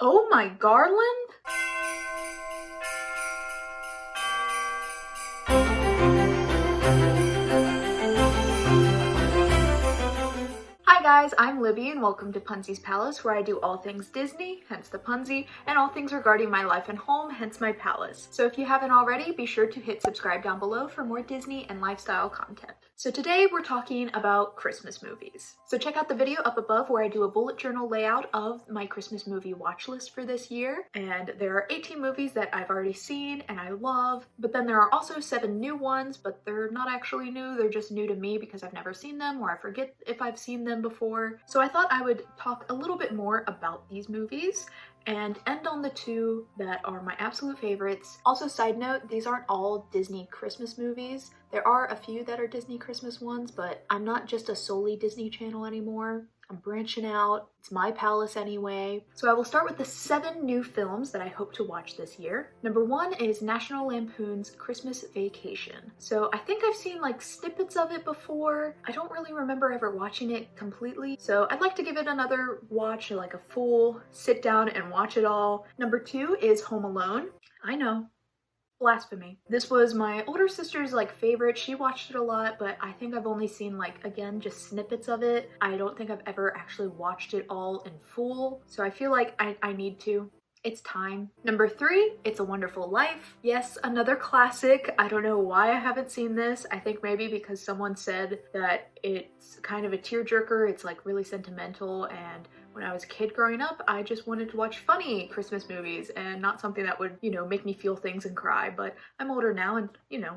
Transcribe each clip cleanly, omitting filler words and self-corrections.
Oh my garland? Hi guys, I'm Libby and welcome to Punsy's Palace, where I do all things Disney, hence the Punsy, and all things regarding my life and home, hence my palace. So if you haven't already, be sure to hit subscribe down below for more Disney and lifestyle content. So today we're talking about Christmas movies. So check out the video up above where I do a bullet journal layout of my Christmas movie watch list for this year. And there are 18 movies that I've already seen and I love, but then there are also 7 new ones, but they're not actually new, they're just new to me because I've never seen them or I forget if I've seen them before. So I thought I would talk a little bit more about these movies and end on the 2 that are my absolute favorites. Also, side note, these aren't all Disney Christmas movies. There are a few that are Disney Christmas ones, but I'm not just a solely Disney channel anymore. I'm branching out. It's my palace anyway. So I will start with the 7 new films that I hope to watch this year. Number 1 is National Lampoon's Christmas Vacation. So I think I've seen like snippets of it before. I don't really remember ever watching it completely. So I'd like to give it another watch, like a full sit down and watch it all. Number 2 is Home Alone. I know. Blasphemy. This was my older sister's like favorite. She watched it a lot, but I think I've only seen like, again, just snippets of it. I don't think I've ever actually watched it all in full. So I feel like I need to. It's time. Number 3, It's a Wonderful Life. Yes, another classic. I don't know why I haven't seen this. I think maybe because someone said that it's kind of a tearjerker. It's like really sentimental, and when I was a kid growing up, I just wanted to watch funny Christmas movies and not something that would, make me feel things and cry. But I'm older now and,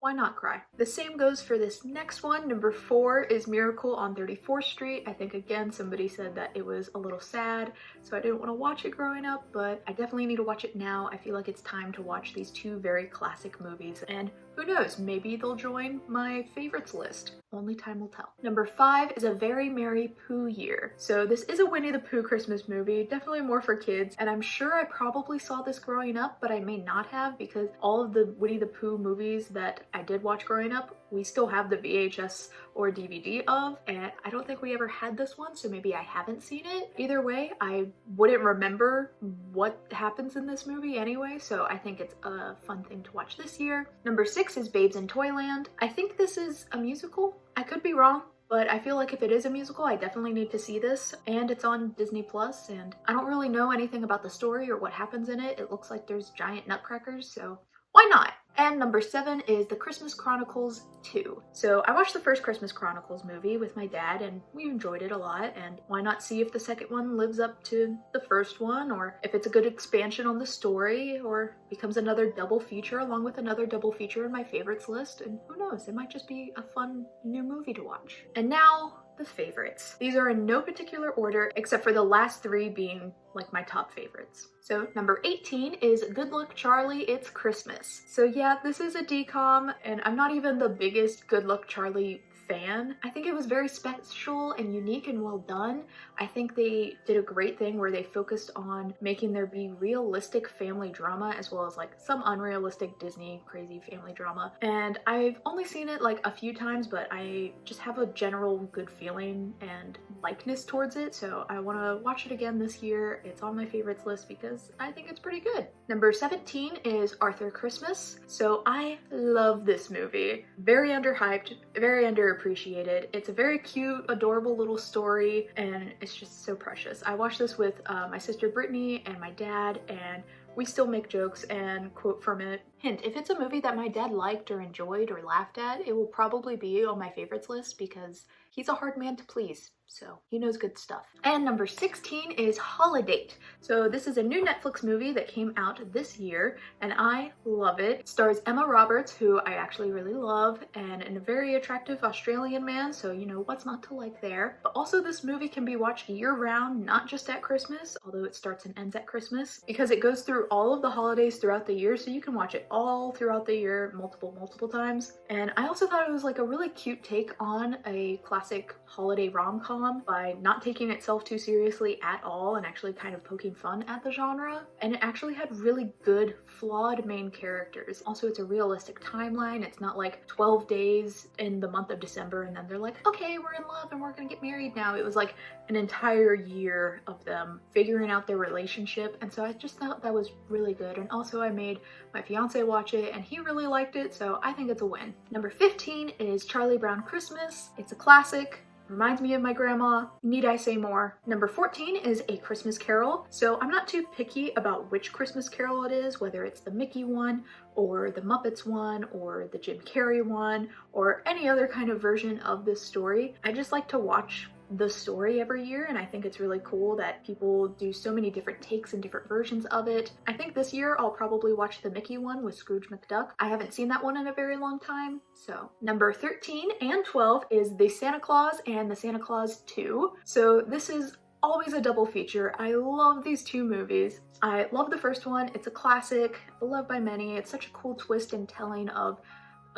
why not cry? The same goes for this next one. Number 4 is Miracle on 34th Street. I think, again, somebody said that it was a little sad, so I didn't want to watch it growing up, but I definitely need to watch it now. I feel like it's time to watch these 2 very classic movies, and who knows, maybe they'll join my favorites list. Only time will tell. Number 5 is A Very Merry Pooh Year. So this is a Winnie the Pooh Christmas movie, definitely more for kids, and I'm sure I probably saw this growing up, but I may not have, because all of the Winnie the Pooh movies that I did watch growing up, we still have the VHS or DVD of, and I don't think we ever had this one, so maybe I haven't seen it. Either way, I wouldn't remember what happens in this movie anyway, so I think it's a fun thing to watch this year. Number 6 is Babes in Toyland. I think this is a musical. I could be wrong, but I feel like if it is a musical, I definitely need to see this, and it's on Disney Plus, and I don't really know anything about the story or what happens in it. It looks like there's giant nutcrackers, so why not? And number 7 is The Christmas Chronicles 2. So I watched the first Christmas Chronicles movie with my dad and we enjoyed it a lot, and why not see if the second one lives up to the first one, or if it's a good expansion on the story, or becomes another double feature along with another double feature in my favorites list, and who knows, it might just be a fun new movie to watch. And now, the favorites. These are in no particular order except for the last 3 being like my top favorites. So number 18 is Good Luck Charlie, It's Christmas. So yeah, this is a DCOM, and I'm not even the biggest Good Luck Charlie fan. I think it was very special and unique and well done. I think they did a great thing where they focused on making there be realistic family drama as well as like some unrealistic Disney crazy family drama. And I've only seen it like a few times, but I just have a general good feeling and likeness towards it, so I want to watch it again this year. It's on my favorites list because I think it's pretty good. Number 17 is Arthur Christmas. So I love this movie. Very underhyped, very underappreciated. It's a very cute, adorable little story, and it's just so precious. I watched this with my sister Brittany and my dad, and we still make jokes and quote from it. Hint, if it's a movie that my dad liked or enjoyed or laughed at, it will probably be on my favorites list because he's a hard man to please, so he knows good stuff. And number 16 is Holidate. So this is a new Netflix movie that came out this year, and I love it. It stars Emma Roberts, who I actually really love, and a very attractive Australian man, so what's not to like there. But also this movie can be watched year-round, not just at Christmas, although it starts and ends at Christmas, because it goes through all of the holidays throughout the year, so you can watch it all throughout the year multiple times. And I also thought it was like a really cute take on a classic classic holiday rom-com by not taking itself too seriously at all and actually kind of poking fun at the genre. And it actually had really good, flawed main characters. Also, it's a realistic timeline. It's not like 12 days in the month of December and then they're like, okay, we're in love and we're gonna get married now. It was like an entire year of them figuring out their relationship. And so I just thought that was really good. And also I made my fiance watch it and he really liked it, so I think it's a win. Number 15 is Charlie Brown Christmas. It's a classic. Reminds me of my grandma. Need I say more? Number 14 is A Christmas Carol. So I'm not too picky about which Christmas Carol it is, whether it's the Mickey one or the Muppets one or the Jim Carrey one or any other kind of version of this story. I just like to watch the story every year, and I think it's really cool that people do so many different takes and different versions of it. I think this year I'll probably watch the Mickey one with Scrooge McDuck. I haven't seen that one in a very long time. So number 13 and 12 is The Santa Claus and The Santa Claus 2. So this is always a double feature. I love these two movies. I love the first one. It's a classic, beloved by many. It's such a cool twist and telling of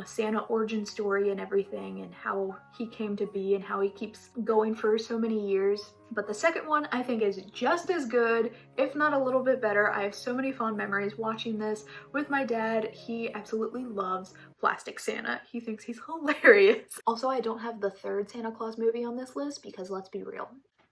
a Santa origin story and everything and how he came to be and how he keeps going for so many years. But the second one I think is just as good, if not a little bit better. I have so many fond memories watching this with my dad. He absolutely loves Plastic Santa. He thinks he's hilarious. Also, I don't have the third Santa Claus movie on this list because let's be real,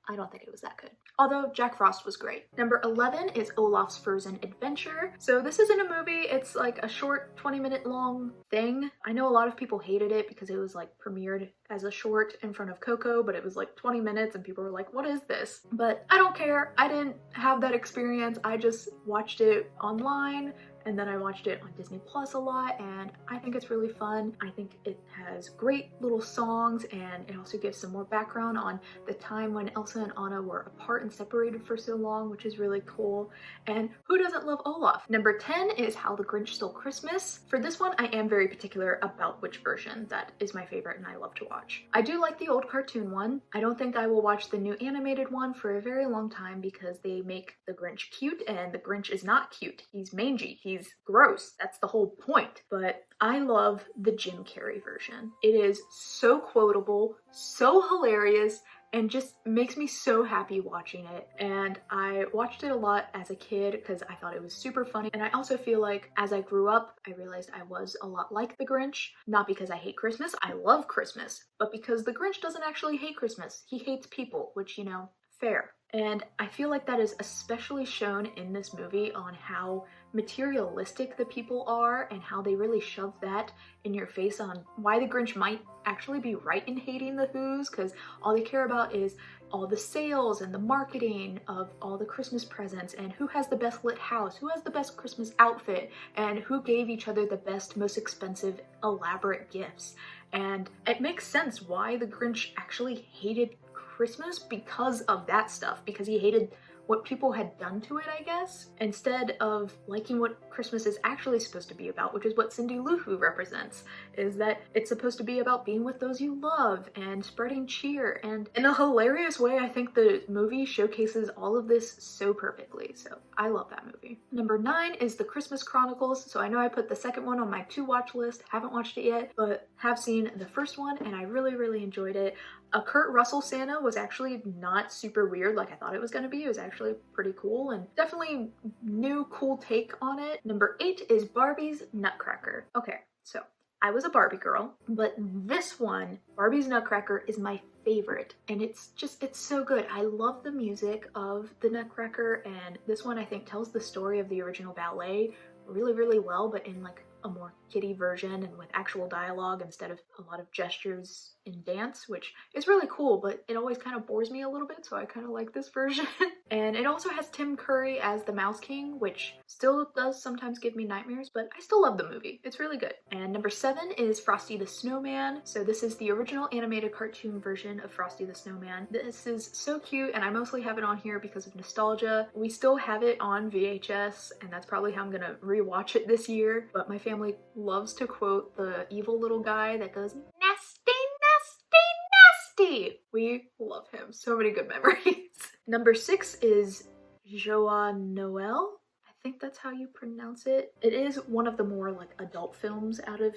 I don't think it was that good. Although Jack Frost was great. Number 11 is Olaf's Frozen Adventure. So this isn't a movie, it's like a short 20-minute long thing. I know a lot of people hated it because it was like premiered as a short in front of Coco, but it was like 20 minutes and people were like, what is this? But I don't care. I didn't have that experience. I just watched it online and then I watched it on Disney Plus a lot, and I think it's really fun. I think it has great little songs, and it also gives some more background on the time when Elsa and Anna were apart and separated for so long, which is really cool. And who doesn't love Olaf? Number 10 is How the Grinch Stole Christmas. For this one, I am very particular about which version that is my favorite and I love to watch. I do like the old cartoon one. I don't think I will watch the new animated one for a very long time because they make the Grinch cute, and the Grinch is not cute. He's mangy. He's gross. That's the whole point. But I love the Jim Carrey version. It is so quotable, so hilarious, and just makes me so happy watching it. And I watched it a lot as a kid because I thought it was super funny. And I also feel like as I grew up, I realized I was a lot like the Grinch. Not because I hate Christmas, I love Christmas, but because the Grinch doesn't actually hate Christmas. He hates people, which, you know, fair. And I feel like that is especially shown in this movie on how materialistic the people are and how they really shove that in your face on why the Grinch might actually be right in hating the Who's, because all they care about is all the sales and the marketing of all the Christmas presents and who has the best lit house, who has the best Christmas outfit, and who gave each other the best, most expensive, elaborate gifts. And it makes sense why the Grinch actually hated Christmas because of that stuff, because he hated what people had done to it, I guess, instead of liking what Christmas is actually supposed to be about, which is what Cindy Lou Who represents, is that it's supposed to be about being with those you love and spreading cheer. And in a hilarious way, I think the movie showcases all of this so perfectly. So I love that movie. Number 9 is The Christmas Chronicles. So I know I put the second one on my to watch list, haven't watched it yet, but have seen the first one and I really, really enjoyed it. A Kurt Russell Santa was actually not super weird like I thought it was going to be. It was actually pretty cool and definitely new cool take on it. Number 8 is Barbie's Nutcracker. Okay, so I was a Barbie girl, but this one, Barbie's Nutcracker, is my favorite, and it's so good. I love the music of the Nutcracker, and this one I think tells the story of the original ballet really, really well, but in like a more kiddie version and with actual dialogue instead of a lot of gestures in dance, which is really cool, but it always kind of bores me a little bit, so I kind of like this version. And it also has Tim Curry as the Mouse King, which still does sometimes give me nightmares, but I still love the movie. It's really good. And number 7 is Frosty the Snowman. So this is the original animated cartoon version of Frosty the Snowman. This is so cute, and I mostly have it on here because of nostalgia. We still have it on VHS, and that's probably how I'm gonna rewatch it this year, but my family loves to quote the evil little guy that goes, "Nasty, nasty, nasty." We love him. So many good memories. Number 6 is Noel. I think that's how you pronounce it. It is one of the more like adult films out of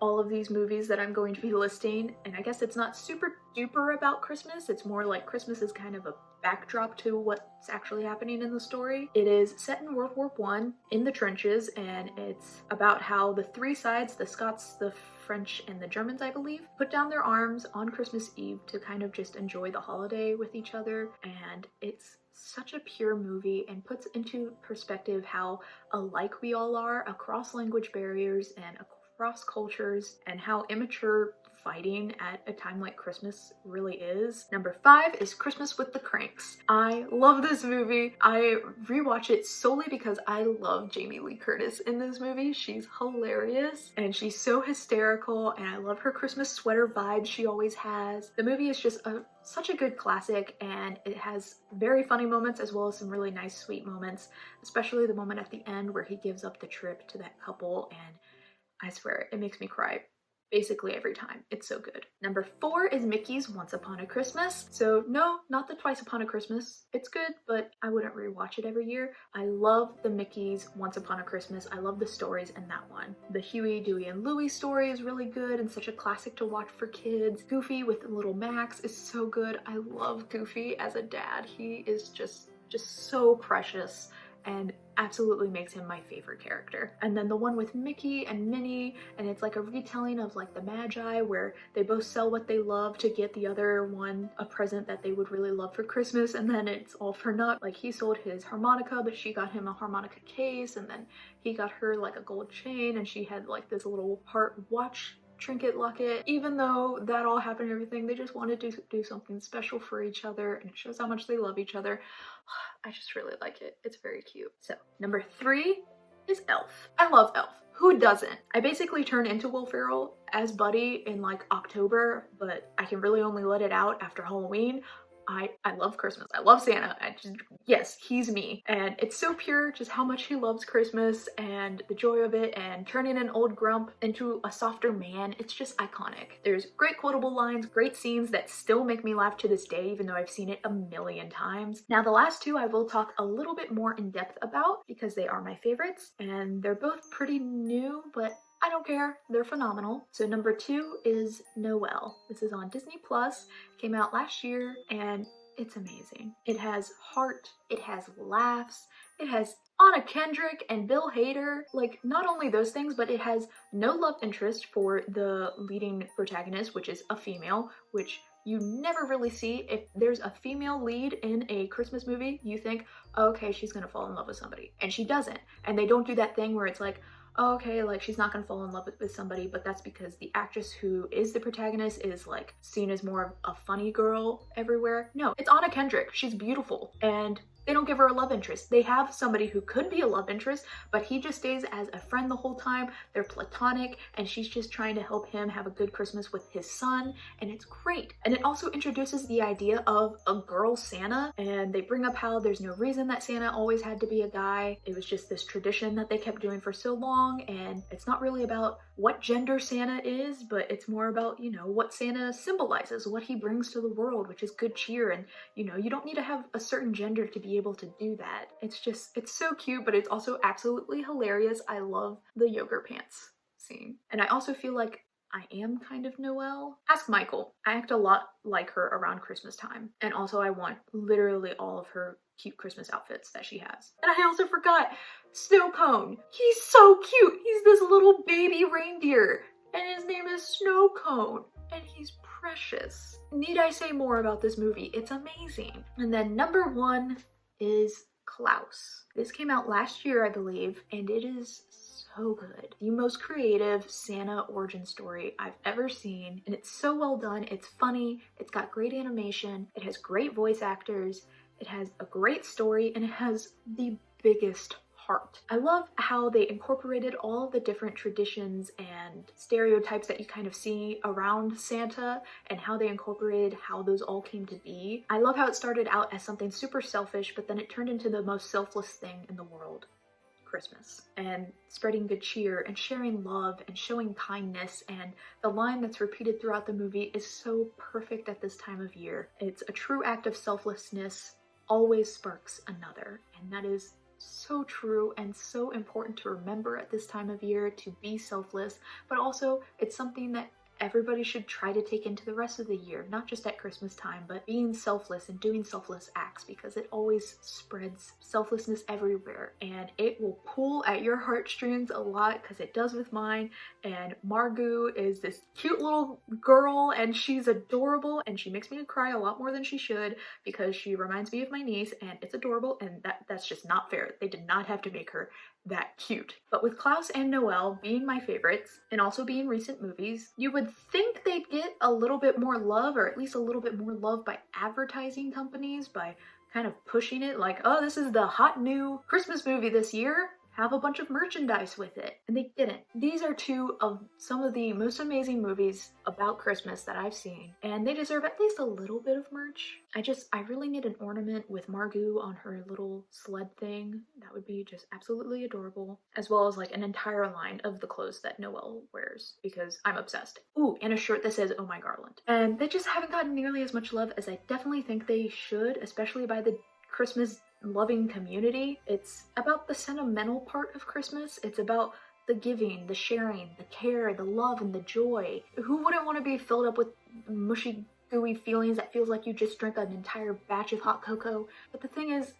all of these movies that I'm going to be listing, and I guess it's not super duper about Christmas. It's more like Christmas is kind of a backdrop to what's actually happening in the story. It is set in World War I in the trenches, and it's about how the three sides, the Scots, the French, and the Germans, I believe, put down their arms on Christmas Eve to kind of just enjoy the holiday with each other. And it's such a pure movie and puts into perspective how alike we all are across language barriers and across cultures, and how immature fighting at a time like Christmas really is. Number 5 is Christmas with the Cranks. I love this movie. I rewatch it solely because I love Jamie Lee Curtis in this movie. She's hilarious and she's so hysterical, and I love her Christmas sweater vibes she always has. The movie is just such a good classic, and it has very funny moments as well as some really nice sweet moments, especially the moment at the end where he gives up the trip to that couple, and I swear it makes me cry basically every time. It's so good. Number 4 is Mickey's Once Upon a Christmas. So no, not the Twice Upon a Christmas. It's good, but I wouldn't rewatch it every year. I love the Mickey's Once Upon a Christmas. I love the stories in that one. The Huey, Dewey, and Louie story is really good and such a classic to watch for kids. Goofy with little Max is so good. I love Goofy as a dad. He is just so precious and absolutely makes him my favorite character. And then the one with Mickey and Minnie, and it's like a retelling of like the Magi, where they both sell what they love to get the other one a present that they would really love for Christmas, and then it's all for naught. Like he sold his harmonica, but she got him a harmonica case, and then he got her like a gold chain, and she had like this little heart watch trinket locket. Even though that all happened and everything, they just wanted to do something special for each other, and it shows how much they love each other. I just really like it. It's very cute. So number 3 is Elf. I love Elf. Who doesn't? I basically turned into Will Ferrell as Buddy in like October, but I can really only let it out after Halloween. I love Christmas. I love Santa. Yes, he's me. And it's so pure just how much he loves Christmas and the joy of it, and turning an old grump into a softer man. It's just iconic. There's great quotable lines, great scenes that still make me laugh to this day, even though I've seen it a million times. Now the last 2 I will talk a little bit more in depth about because they are my favorites, and they're both pretty new, but I don't care. They're phenomenal. So number 2 is Noel. This is on Disney Plus. Came out last year, and it's amazing. It has heart, it has laughs, it has Anna Kendrick and Bill Hader. Like, not only those things, but it has no love interest for the leading protagonist, which is a female, which you never really see. If there's a female lead in a Christmas movie, you think, okay, she's gonna fall in love with somebody. And she doesn't. And they don't do that thing where it's like, oh, okay, like she's not gonna fall in love with somebody, but that's because the actress who is the protagonist is like seen as more of a funny girl everywhere. No, it's Anna Kendrick. She's beautiful, and they don't give her a love interest. They have somebody who could be a love interest, but he just stays as a friend the whole time. They're platonic, and she's just trying to help him have a good Christmas with his son, and it's great. And it also introduces the idea of a girl Santa, and they bring up how there's no reason that Santa always had to be a guy. It was just this tradition that they kept doing for so long, and it's not really about what gender Santa is, but it's more about, you know, what Santa symbolizes, what he brings to the world, which is good cheer. And, you know, you don't need to have a certain gender to be able to do that. It's so cute, but it's also absolutely hilarious. I love the yoga pants scene. And I also feel like I am kind of Noel. Ask Michael. I act a lot like her around Christmas time. And also I want literally all of her cute Christmas outfits that she has. And I also forgot Snow Cone. He's so cute. He's this little baby reindeer, and his name is Snow Cone, and he's precious. Need I say more about this movie? It's amazing. And then number 1 is Klaus. This came out last year, I believe, and it is so good. The most creative Santa origin story I've ever seen, and it's so well done. It's funny, it's got great animation, it has great voice actors, it has a great story, and it has the biggest heart. I love how they incorporated all of the different traditions and stereotypes that you kind of see around Santa, and how they incorporated how those all came to be. I love how it started out as something super selfish, but then it turned into the most selfless thing in the world. Christmas, and spreading good cheer and sharing love and showing kindness, and the line that's repeated throughout the movie is so perfect at this time of year. It's a true act of selflessness always sparks another, and that is so true and so important to remember at this time of year, to be selfless, but also it's something that everybody should try to take into the rest of the year, not just at Christmas time, but being selfless and doing selfless acts, because it always spreads selflessness everywhere and it will pull at your heartstrings a lot, because it does with mine. And Margot is this cute little girl and she's adorable and she makes me cry a lot more than she should because she reminds me of my niece and it's adorable, and that's just not fair. They did not have to make her that cute. But with Klaus and Noel being my favorites and also being recent movies, you would think they'd get a little bit more love, or at least a little bit more love by advertising companies, by kind of pushing it like, oh, this is the hot new Christmas movie this year, have a bunch of merchandise with it. And they didn't. These are two of some of the most amazing movies about Christmas that I've seen, and they deserve at least a little bit of merch. I really need an ornament with Margot on her little sled thing. That would be just absolutely adorable, as well as like an entire line of the clothes that Noel wears, because I'm obsessed. Ooh, and a shirt that says, "Oh my Garland." And they just haven't gotten nearly as much love as I definitely think they should, especially by the Christmas loving community. It's about the sentimental part of Christmas. It's about the giving, the sharing, the care, the love, and the joy. Who wouldn't want to be filled up with mushy, gooey feelings that feels like you just drank an entire batch of hot cocoa? But the thing is,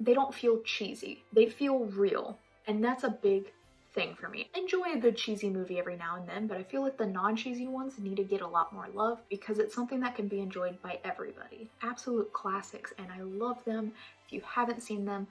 they don't feel cheesy. They feel real. And that's a big thing for me. Enjoy a good cheesy movie every now and then, but I feel like the non-cheesy ones need to get a lot more love, because it's something that can be enjoyed by everybody. Absolute classics, and I love them. If you haven't seen them,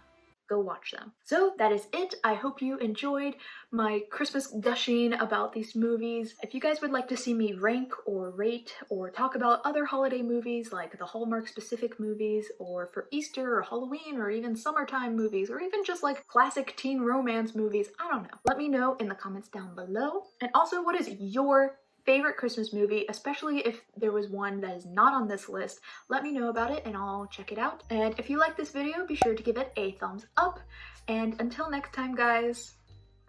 go watch them. So that is it. I hope you enjoyed my Christmas gushing about these movies. If you guys would like to see me rank or rate or talk about other holiday movies, like the Hallmark specific movies, or for Easter or Halloween, or even summertime movies, or even just like classic teen romance movies, I don't know. Let me know in the comments down below. And also, what is your favorite Christmas movie, especially if there was one that is not on this list? Let me know about it and I'll check it out. And if you like this video, be sure to give it a thumbs up. And until next time, guys,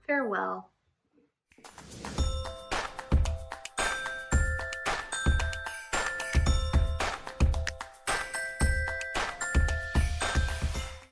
farewell.